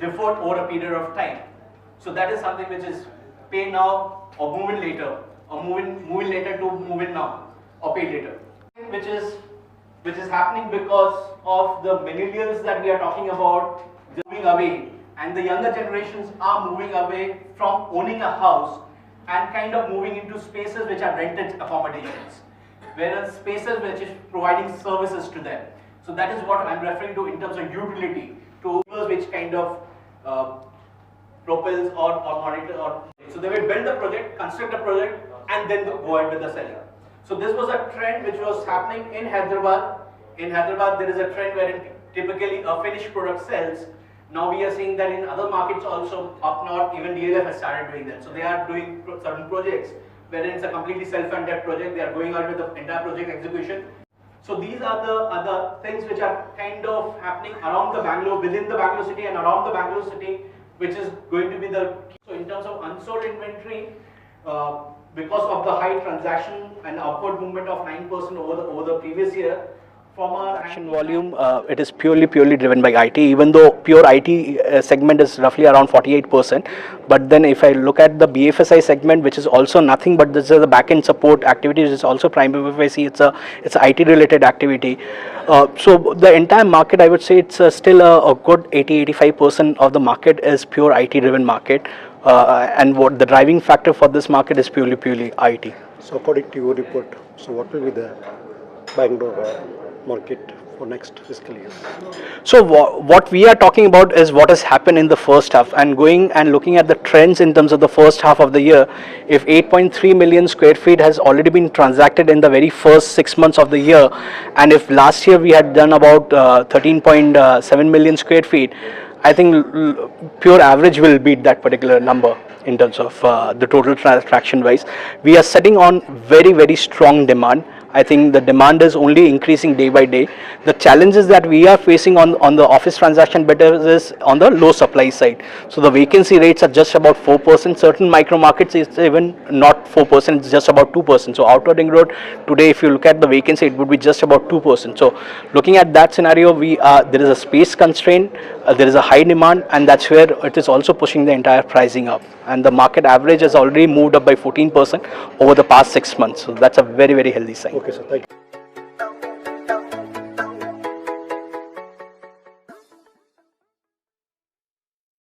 deferred over a period of time. So that is something which is pay now or move in later, or move in later to move in now or pay later, which is happening because of the millennials that we are talking about moving away, and the younger generations are moving away from owning a house and kind of moving into spaces which are rented accommodations, whereas spaces which is providing services to them. So that is what I'm referring to in terms of utility, to which kind of propels or monitor. So they will build the project, construct the project, and then go ahead with the selling. So this was a trend which was happening in Hyderabad. In Hyderabad, there is a trend wherein typically a finished product sells. Now we are seeing that in other markets also, up north, even DLF has started doing that. So they are doing certain projects wherein it's a completely self-funded project. They are going out with the entire project execution. So these are the other things which are kind of happening around the Bangalore, within the Bangalore city and around the Bangalore city, which is going to be the key. So in terms of unsold inventory, because of the high transaction and upward movement of 9% over the previous year, from our transaction volume, it is purely driven by IT, even though pure IT segment is roughly around 48%. But then if I look at the BFSI segment, which is also nothing but this is the back-end support activities, is also primary. If I see it's a IT related activity. So the entire market, I would say it's still a good 80-85% of the market is pure IT driven market. And what the driving factor for this market is purely IT. So according to your report, so what will be the Bangalore market for next fiscal year? So what we are talking about is what has happened in the first half, and going and looking at the trends in terms of the first half of the year. If 8.3 million square feet has already been transacted in the very first 6 months of the year, and if last year we had done about 13.7 million square feet, I think pure average will beat that particular number in terms of the total transaction wise. We are sitting on very strong demand. I think the demand is only increasing day by day. The challenges that we are facing on the office transaction bidders is on the low supply side. So the vacancy rates are just about 4%. Certain micro markets is even not 4%, it's just about 2%. So Outer Ring Road today, if you look at the vacancy, it would be just about 2%. So looking at that scenario, there is a space constraint, there is a high demand, and that's where it is also pushing the entire pricing up. And the market average has already moved up by 14% over the past 6 months. So that's a very healthy sign. Okay, sir. Thank you.